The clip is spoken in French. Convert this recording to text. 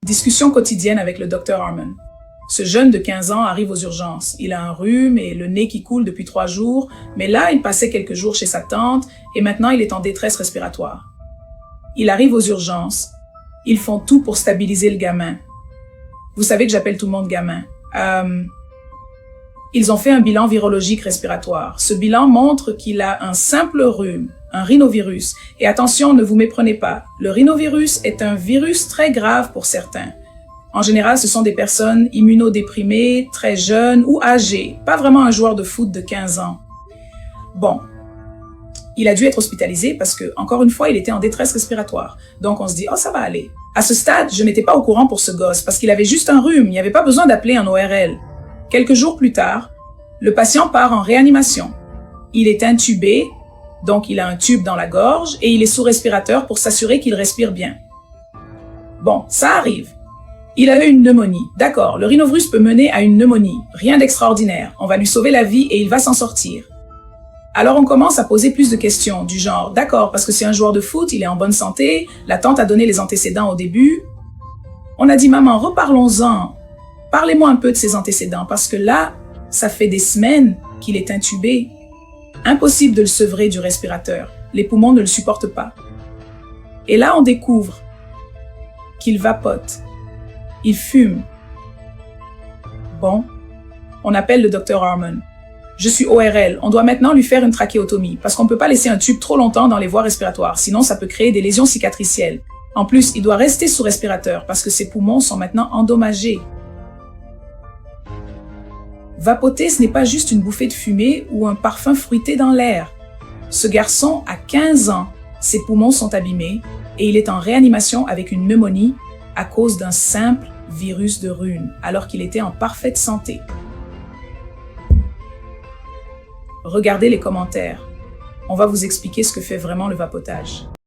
Discussion quotidienne avec le Dr Harmon. Ce jeune de 15 ans arrive aux urgences. Il a un rhume et le nez qui coule depuis 3 jours, mais là, il passait quelques jours chez sa tante et maintenant il est en détresse respiratoire. Il arrive aux urgences. Ils font tout pour stabiliser le gamin. Vous savez que j'appelle tout le monde gamin. Ils ont fait un bilan virologique respiratoire. Ce bilan montre qu'il a un simple rhume, un rhinovirus. Et attention, ne vous méprenez pas. Le rhinovirus est un virus très grave pour certains. En général, ce sont des personnes immunodéprimées, très jeunes ou âgées, pas vraiment un joueur de foot de 15 ans. Bon, il a dû être hospitalisé parce que, encore une fois, il était en détresse respiratoire. Donc on se dit, oh ça va aller. À ce stade, je n'étais pas au courant pour ce gosse parce qu'il avait juste un rhume, il n'y avait pas besoin d'appeler un ORL. Quelques jours plus tard, le patient part en réanimation. Il est intubé, donc il a un tube dans la gorge et il est sous respirateur pour s'assurer qu'il respire bien. Bon, ça arrive. Il a eu une pneumonie. D'accord, le rhinovirus peut mener à une pneumonie. Rien d'extraordinaire. On va lui sauver la vie et il va s'en sortir. Alors on commence à poser plus de questions du genre, d'accord, parce que c'est un joueur de foot, il est en bonne santé, la tante a donné les antécédents au début. On a dit, maman, reparlons-en. Parlez-moi un peu de ses antécédents, parce que là, ça fait des semaines qu'il est intubé. Impossible de le sevrer du respirateur. Les poumons ne le supportent pas. Et là, on découvre qu'il vapote. Il fume. Bon, on appelle le Dr Harmon. Je suis ORL, on doit maintenant lui faire une trachéotomie, parce qu'on ne peut pas laisser un tube trop longtemps dans les voies respiratoires, sinon ça peut créer des lésions cicatricielles. En plus, il doit rester sous respirateur, parce que ses poumons sont maintenant endommagés. Vapoter, ce n'est pas juste une bouffée de fumée ou un parfum fruité dans l'air. Ce garçon a 15 ans, ses poumons sont abîmés, et il est en réanimation avec une pneumonie à cause d'un simple virus de rhume, alors qu'il était en parfaite santé. Regardez les commentaires. On va vous expliquer ce que fait vraiment le vapotage.